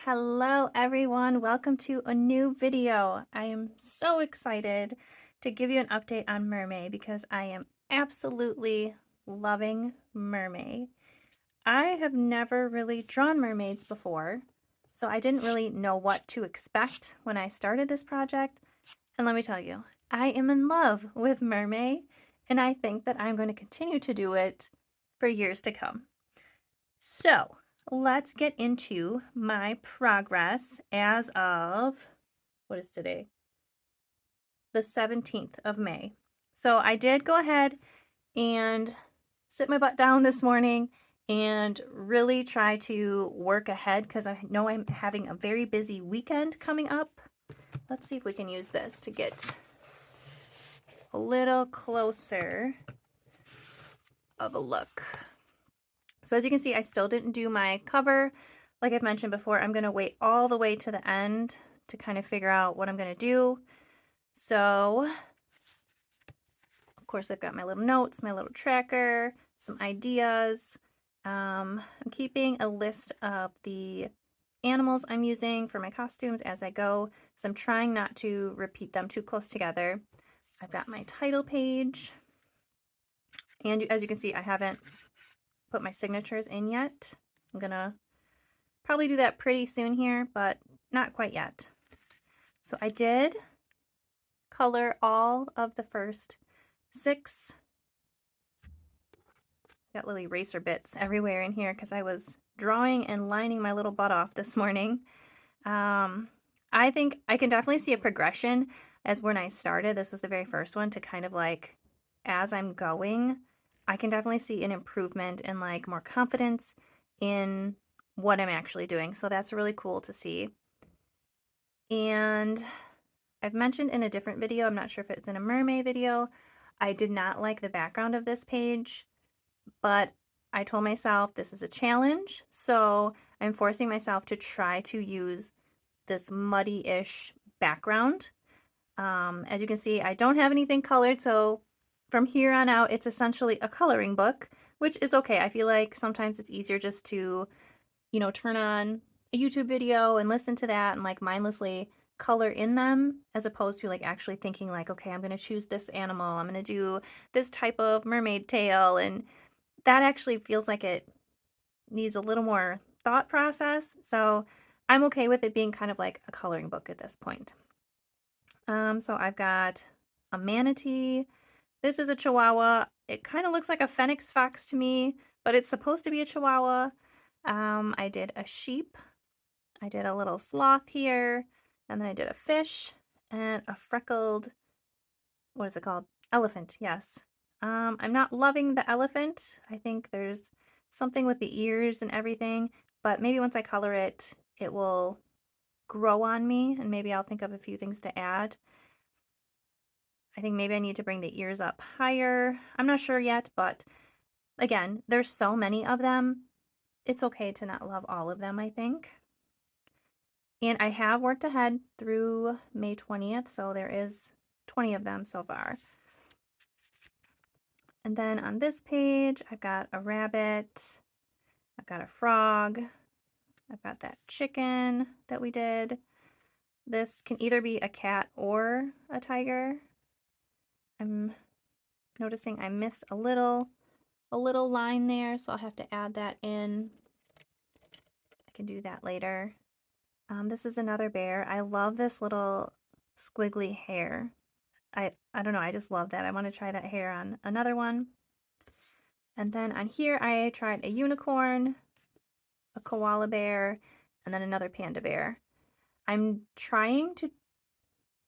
Hello everyone, welcome to a new video. I am so excited to give you an update on Mermay because I am absolutely loving Mermay. I have never really drawn mermaids before, so I didn't really know what to expect when I started this project. And let me tell you, I am in love with Mermay, and I think that I'm going to continue to do it for years to come. So let's get into my progress as of, what is today? The 17th of May. So I did go ahead and sit my butt down this morning and really try to work ahead because I know I'm having a very busy weekend coming up. Let's see if we can use this to get a little closer of a look. So as you can see, I still didn't do my cover. Like I've mentioned before, I'm going to wait all the way to the end to kind of figure out what I'm going to do. So, of course, I've got my little notes, my little tracker, some ideas. I'm keeping a list of the animals I'm using for my costumes as I go, so I'm trying not to repeat them too close together. I've got my title page, and as you can see, I haven't put my signatures in yet. I'm gonna probably do that pretty soon here, but not quite yet. So I did color all of the first 6. Got little eraser bits everywhere in here because I was drawing and lining my little butt off this morning. I think I can definitely see a progression as when I started. This was the very first one to kind of like, as I'm going, I can definitely see an improvement and like more confidence in what I'm actually doing. So that's really cool to see. And I've mentioned in a different video, I'm not sure if it's in a Mermay video, I did not like the background of this page, but I told myself this is a challenge, so I'm forcing myself to try to use this muddy-ish background. As you can see, I don't have anything colored, so from here on out, it's essentially a coloring book, which is okay. I feel like sometimes it's easier just to, turn on a YouTube video and listen to that and like mindlessly color in them as opposed to like actually thinking like, okay, I'm going to choose this animal. I'm going to do this type of mermaid tail. And that actually feels like it needs a little more thought process. So I'm okay with it being kind of like a coloring book at this point. So I've got a manatee. This is a chihuahua. It kind of looks like a phoenix fox to me, but it's supposed to be a chihuahua. I did a sheep. I did a little sloth here, and then I did a fish and a freckled, what is it called? Elephant, yes. I'm not loving the elephant. I think there's something with the ears and everything, but maybe once I color it, it will grow on me, and maybe I'll think of a few things to add. I think maybe I need to bring the ears up higher. I'm not sure yet, but again, there's so many of them. It's okay to not love all of them, I think. And I have worked ahead through May 20th, so there is 20 of them so far. And then on this page, I've got a rabbit, I've got a frog, I've got that chicken that we did. This can either be a cat or a tiger. I'm noticing I missed a little line there, so I'll have to add that in. I can do that later. This is another bear. I love this little squiggly hair. I don't know, I just love that. I want to try that hair on another one. And then on here, I tried a unicorn, a koala bear, and then another panda bear. I'm trying to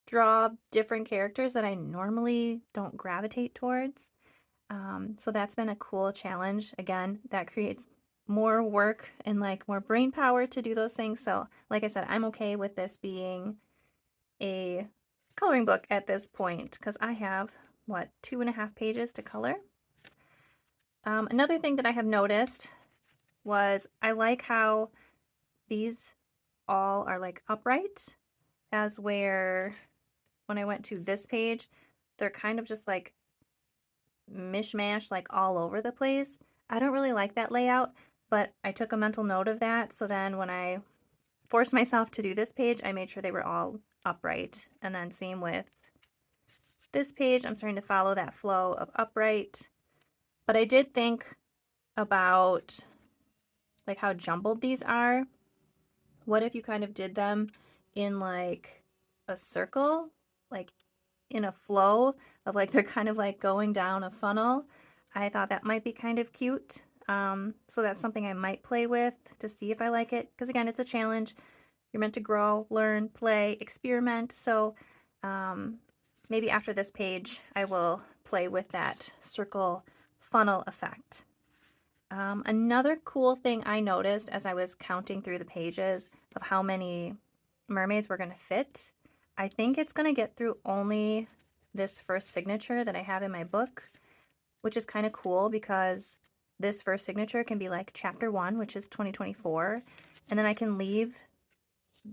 draw different characters that I normally don't gravitate towards. So that's been a cool challenge. Again, that creates more work and like more brain power to do those things. So like I said, I'm okay with this being a coloring book at this point because I have, what, 2.5 pages to color. Another thing that I have noticed was I like how these all are like upright, as where when I went to this page, they're kind of just like mishmash like all over the place. I don't really like that layout, but I took a mental note of that, so then when I forced myself to do this page, I made sure they were all upright. And then same with this page, I'm starting to follow that flow of upright. But I did think about like how jumbled these are. What if you kind of did them in like a circle, like in a flow of like they're kind of like going down a funnel? I thought that might be kind of cute. So that's something I might play with to see if I like it. Because again, it's a challenge. You're meant to grow, learn, play, experiment. So maybe after this page, I will play with that circle funnel effect. Another cool thing I noticed as I was counting through the pages of how many mermaids we're going to fit, I think it's going to get through only this first signature that I have in my book, which is kind of cool because this first signature can be like chapter 1, which is 2024, and then I can leave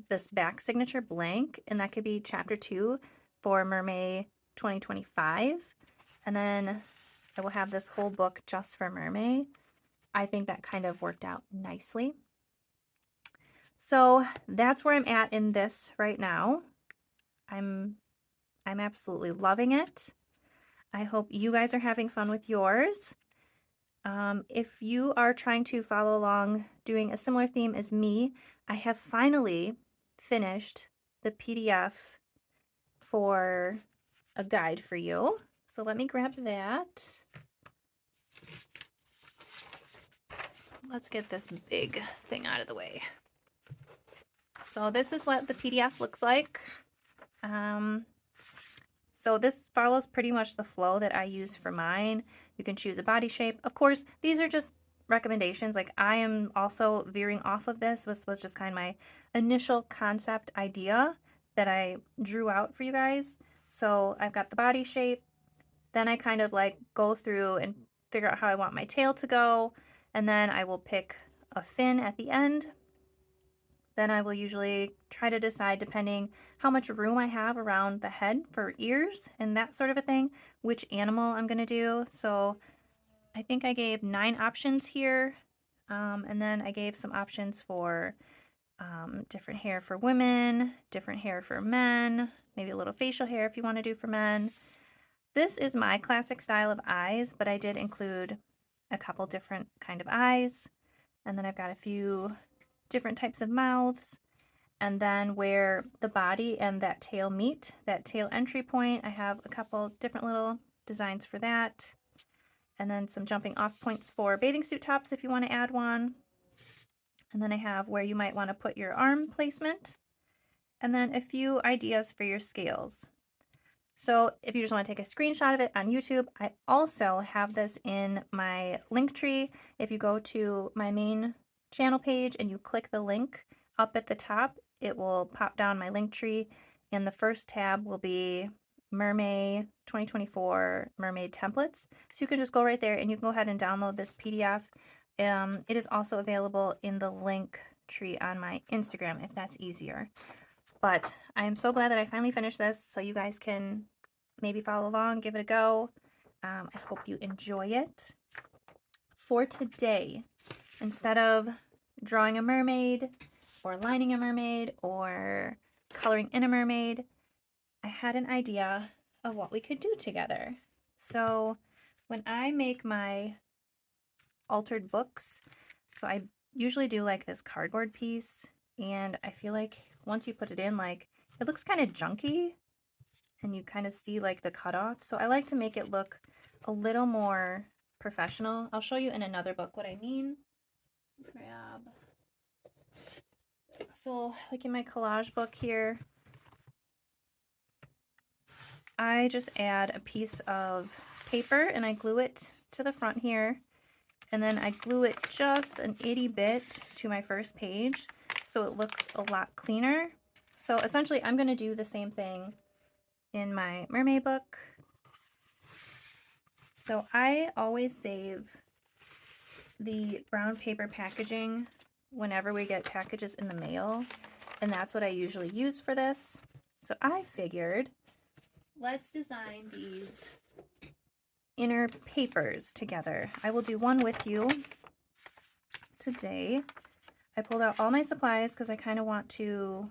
this back signature blank, and that could be chapter 2 for Mermay 2025, and then I will have this whole book just for Mermay. I think that kind of worked out nicely. So that's where I'm at in this right now. I'm absolutely loving it. I hope you guys are having fun with yours. If you are trying to follow along doing a similar theme as me, I have finally finished the PDF for a guide for you. So let me grab that. Let's get this big thing out of the way. So this is what the PDF looks like. So this follows pretty much the flow that I use for mine. You can choose a body shape. Of course, these are just recommendations. Like I am also veering off of this. This was just kind of my initial concept idea that I drew out for you guys. So I've got the body shape. Then I kind of like go through and figure out how I want my tail to go. And then I will pick a fin at the end. Then I will usually try to decide, depending how much room I have around the head for ears and that sort of a thing, which animal I'm going to do. So I think I gave 9 options here. And then I gave some options for different hair for women, different hair for men, maybe a little facial hair if you want to do for men. This is my classic style of eyes, but I did include a couple different kind of eyes. And then I've got a few different types of mouths, and then where the body and that tail meet, that tail entry point, I have a couple different little designs for that, and then some jumping off points for bathing suit tops if you want to add one. And then I have where you might want to put your arm placement, and then a few ideas for your scales. So if you just want to take a screenshot of it on YouTube, I also have this in my link tree. If you go to my main channel page and you click the link up at the top, it will pop down my link tree, and the first tab will be Mermay 2024 Mermaid templates. So you can just go right there and you can go ahead and download this PDF. It is also available in the link tree on my Instagram if that's easier. But I am so glad that I finally finished this, so you guys can maybe follow along, give it a go. I hope you enjoy it. For today, instead of drawing a mermaid or lining a mermaid or coloring in a mermaid, I had an idea of what we could do together. So when I make my altered books, so I usually do like this cardboard piece, and I feel like once you put it in, like it looks kind of junky and you kind of see like the cutoff. So I like to make it look a little more professional. I'll show you in another book what I mean. Grab. So like in my collage book here, I just add a piece of paper and I glue it to the front here. And then I glue it just an itty bit to my first page so it looks a lot cleaner. So essentially I'm going to do the same thing in my mermaid book. So I always save the brown paper packaging whenever we get packages in the mail, and that's what I usually use for this. So I figured, let's design these inner papers together. I will do one with you today. I pulled out all my supplies because I kind of want to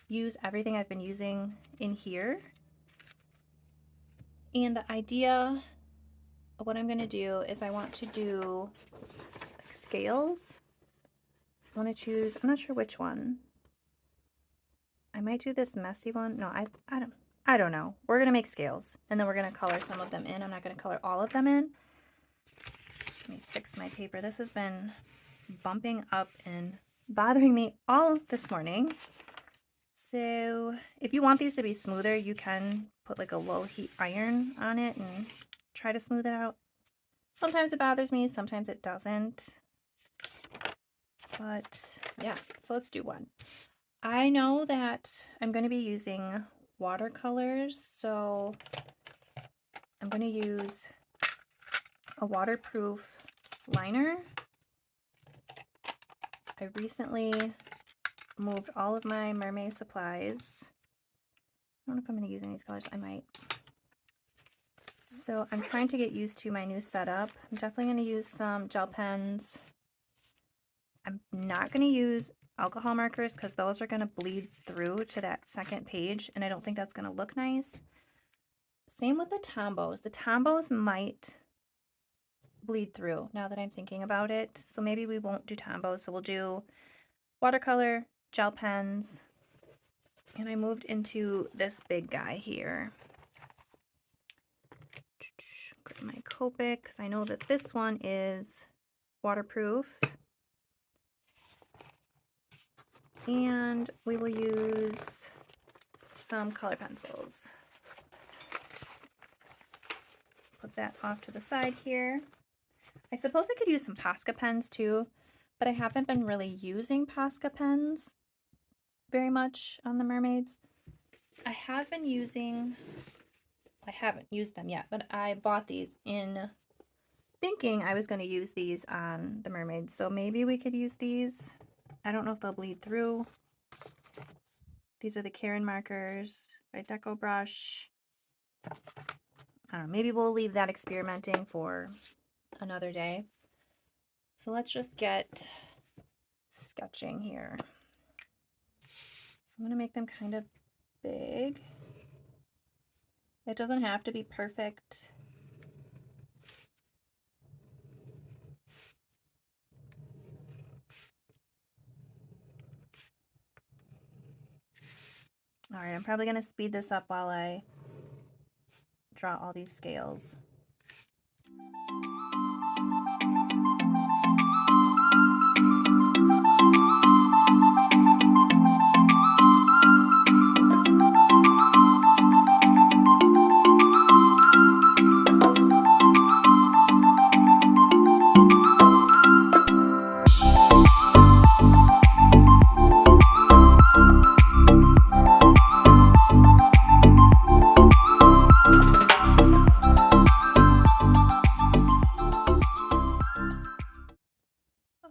use everything I've been using in here. And the idea of what I'm going to do is I want to do like scales. I want to choose, I'm not sure which one. I might do this messy one. No, I don't know. We're going to make scales and then we're going to color some of them in. I'm not going to color all of them in. Let me fix my paper. This has been bumping up and bothering me all this morning. So if you want these to be smoother, you can put like a low heat iron on it and try to smooth it out. Sometimes it bothers me, sometimes it doesn't. But yeah, so let's do one. I know that I'm going to be using watercolors, so I'm going to use a waterproof liner. I recently moved all of my Mermay supplies. I don't know if I'm going to use any of these colors. I might. So I'm trying to get used to my new setup. I'm definitely going to use some gel pens. I'm not going to use alcohol markers because those are going to bleed through to that second page, and I don't think that's going to look nice. Same with the Tombos. The Tombos might bleed through now that I'm thinking about it. So maybe we won't do Tombos. So we'll do watercolor, gel pens, and I moved into this big guy here. Grab my Copic because I know that this one is waterproof. And we will use some color pencils. Put that off to the side here. I suppose I could use some Posca pens too, but I haven't been really using Posca pens very much on the mermaids. I haven't used them yet, but I bought these in thinking I was going to use these on the mermaids. So maybe we could use these. I don't know if they'll bleed through. These are the Karen markers by Deco Brush. I don't know, maybe we'll leave that experimenting for another day. So let's just get sketching here. So I'm going to make them kind of big. It doesn't have to be perfect. All right, I'm probably going to speed this up while I draw all these scales.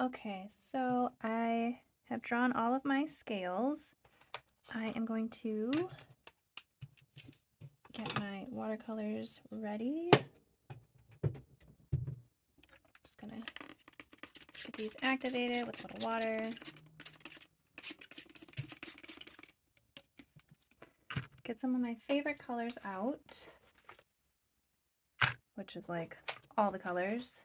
Okay, so I have drawn all of my scales. I am going to get my watercolors ready. Just gonna get these activated with a little water. Get some of my favorite colors out, which is like all the colors.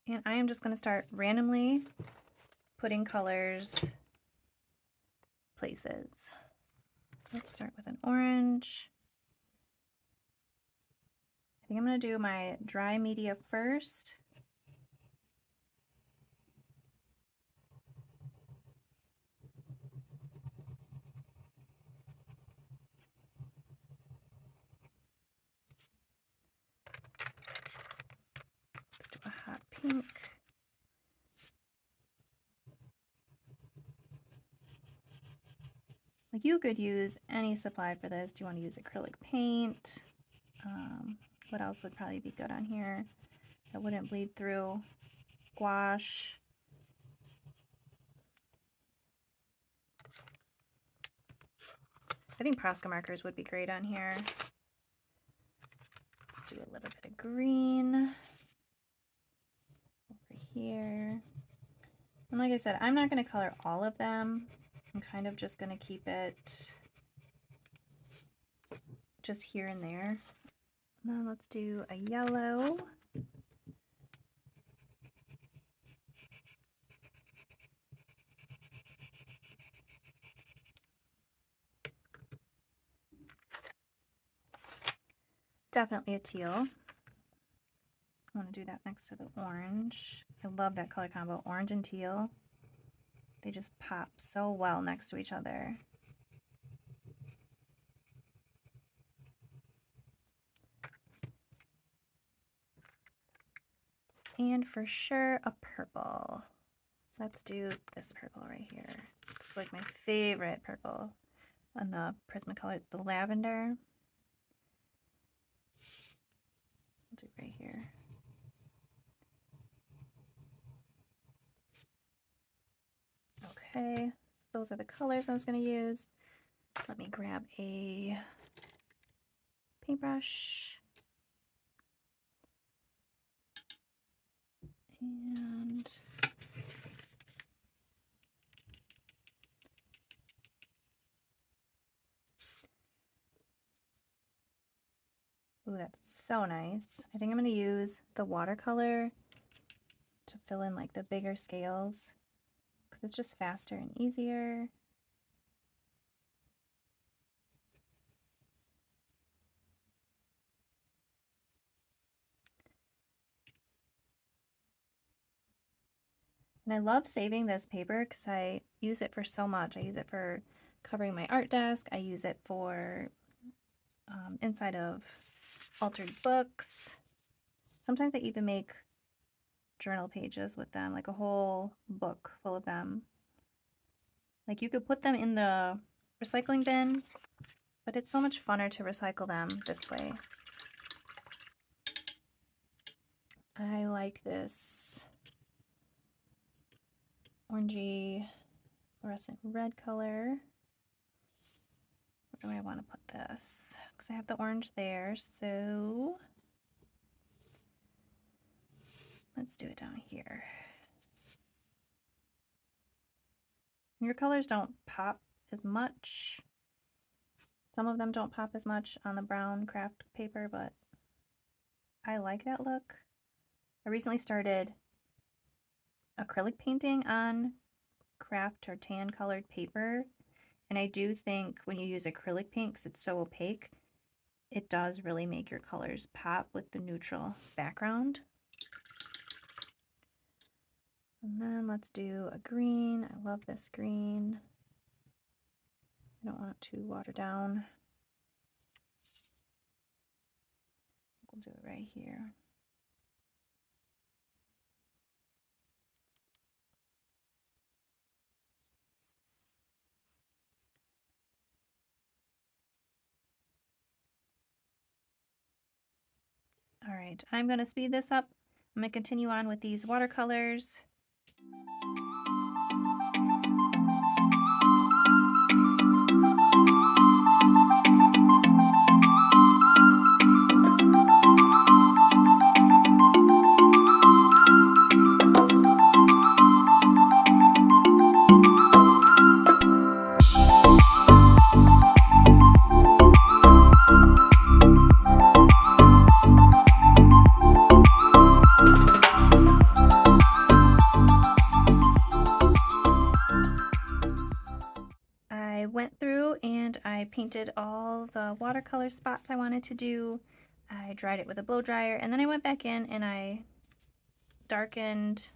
And I am just going to start randomly putting colors places. Let's start with an orange. I think I'm going to do my dry media first. Let's do a hot pink. Like, you could use any supply for this. Do you want to use acrylic paint? What else would probably be good on here that wouldn't bleed through? Gouache. I think Posca markers would be great on here. Let's do a little bit of green over here. And like I said, I'm not going to color all of them. I'm kind of just going to keep it just here and there. Now let's do a yellow. Definitely a teal. I want to do that next to the orange. I love that color combo, orange and teal. They just pop so well next to each other. And for sure, a purple. Let's do this purple right here. It's like my favorite purple on the Prismacolor. It's the lavender. I'll do right here. Okay, so those are the colors I was going to use. Let me grab a paintbrush. And ooh, that's so nice. I think I'm going to use the watercolor to fill in like the bigger scales because it's just faster and easier. And I love saving this paper because I use it for so much. I use it for covering my art desk. I use it for inside of altered books. Sometimes I even make journal pages with them, like a whole book full of them. Like you could put them in the recycling bin, but it's so much funner to recycle them this way. I like this orangey fluorescent red color. Where do I want to put this? Because I have the orange there, so let's do it down here. Your colors don't pop as much. Some of them don't pop as much on the brown craft paper, but I like that look. I recently started acrylic painting on craft or tan colored paper, and I do think when you use acrylic paint, because it's so opaque, it does really make your colors pop with the neutral background. And then let's do a green. I love this green. I don't want it to water down. We'll do it right here. All right, I'm going to speed this up. I'm going to continue on with these watercolors. I went through and I painted all the watercolor spots I wanted to do. I dried it with a blow dryer, and then I went back in and I darkened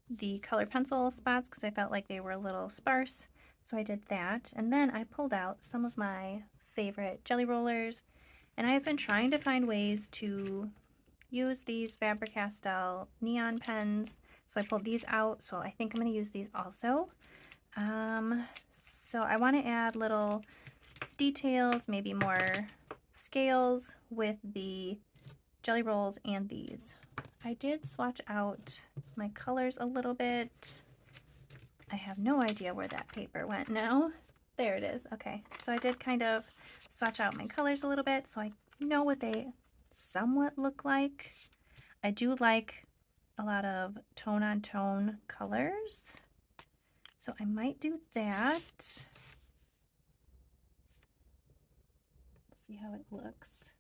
the color pencil spots because I felt like they were a little sparse. So I did that, and then I pulled out some of my favorite jelly rollers, and I have been trying to find ways to use these Faber-Castell neon pens. So I pulled these out, so I think I'm going to use these also. So I want to add little details, maybe more scales with the jelly rolls and these. I did swatch out my colors a little bit. I have no idea where that paper went now. There it is. Okay, so I did kind of swatch out my colors a little bit so I know what they somewhat look like. I do like a lot of tone-on-tone colors, so I might do that. Let's see how it looks.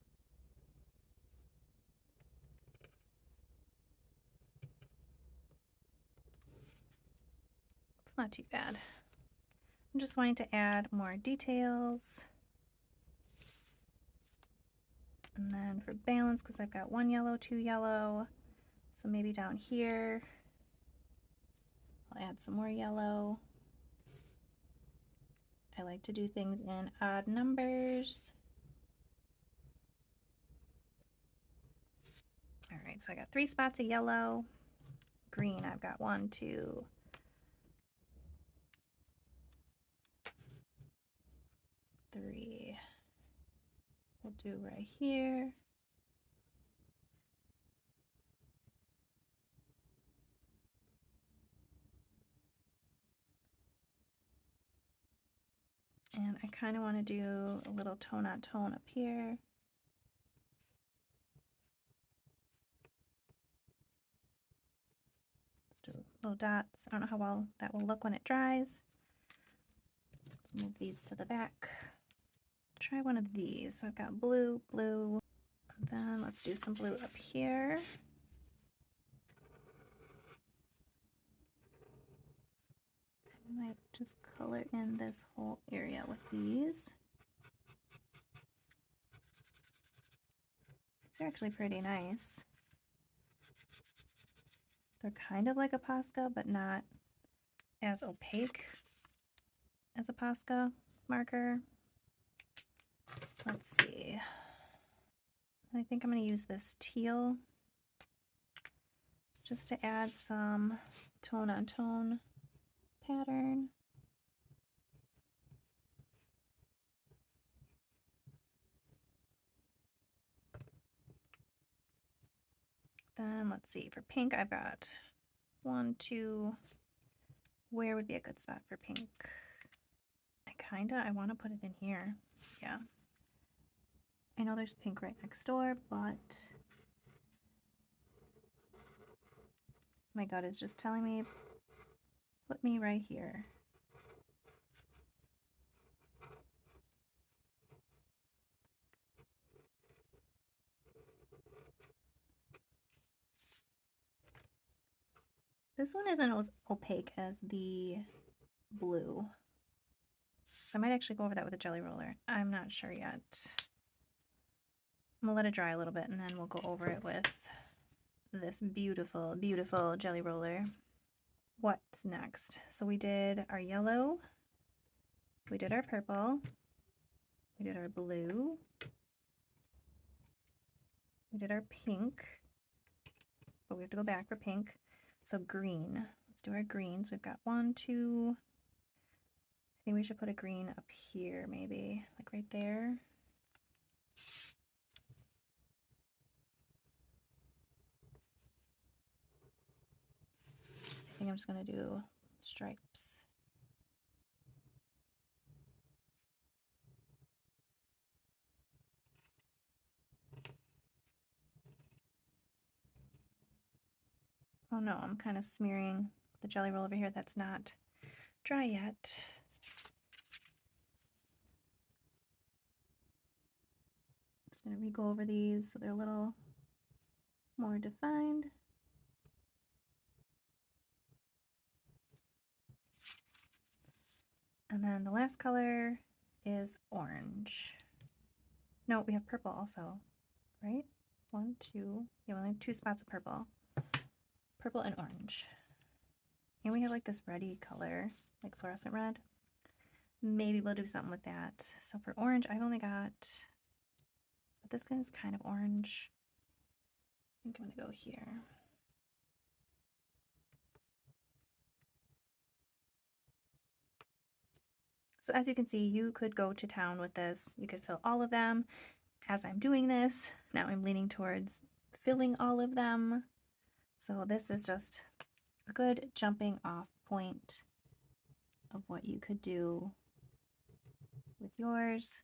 It's not too bad. I'm just wanting to add more details. And then for balance, because I've got 1 yellow, 2 yellow, so maybe down here, I'll add some more yellow. I like to do things in odd numbers. All right, so I got 3 spots of yellow. Green, I've got 1, 2, 3. We'll do right here. And I kind of want to do a little tone on tone up here. Let's do little dots. I don't know how well that will look when it dries. Let's move these to the back. Try one of these. So I've got blue, blue. And then let's do some blue up here. I might just color in this whole area with these. These are actually pretty nice. They're kind of like a Posca, but not as opaque as a Posca marker. Let's see. I think I'm going to use this teal just to add some tone on tone pattern. Then let's see, for pink I've got 1, 2. Where would be a good spot for pink? I want to put it in here. Yeah. I know there's pink right next door, but my gut is just telling me, put me right here. This one isn't as opaque as the blue. So I might actually go over that with a jelly roller. I'm not sure yet. I'm gonna let it dry a little bit and then we'll go over it with this beautiful, beautiful jelly roller. What's next? So we did our yellow, we did our purple, we did our blue, we did our pink, but we have to go back for pink. So green, let's do our greens. We've got 1, 2, I think we should put a green up here maybe, like right there. I think I'm just gonna do stripes. Oh no, I'm kind of smearing the jelly roll over here. That's not dry yet. Just gonna re-go over these so they're a little more defined. And then the last color is orange. No, we have purple also, right? 1, 2, yeah, we only have 2 spots of purple. Purple and orange. And we have like this reddy color, like fluorescent red. Maybe we'll do something with that. So for orange, I've only got, but this one is kind of orange. I think I'm gonna go here. So as you can see, you could go to town with this. You could fill all of them. As I'm doing this, now I'm leaning towards filling all of them. So this is just a good jumping off point of what you could do with yours.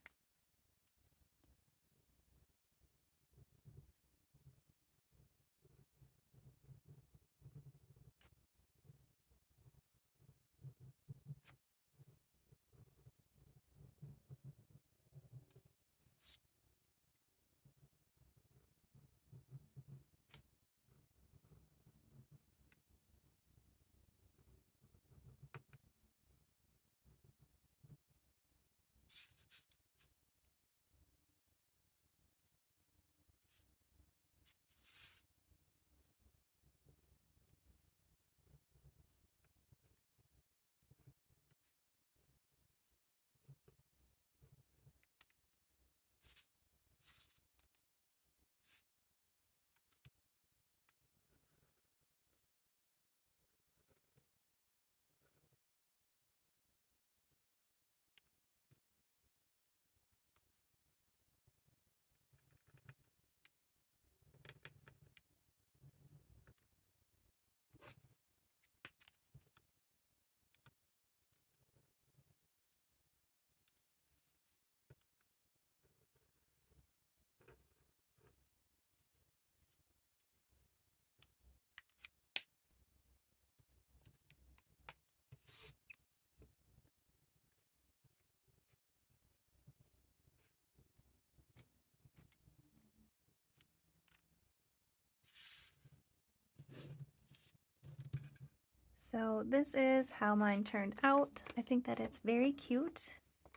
So this is how mine turned out. I think that it's very cute.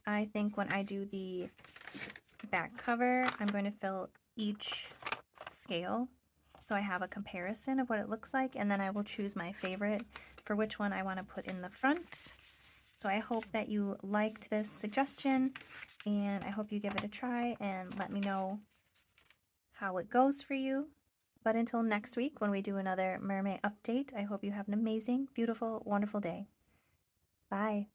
I think when I do the back cover, I'm going to fill each scale so I have a comparison of what it looks like, and then I will choose my favorite for which one I want to put in the front. So I hope that you liked this suggestion, and I hope you give it a try and let me know how it goes for you. But until next week when we do another Mermay update, I hope you have an amazing, beautiful, wonderful day. Bye.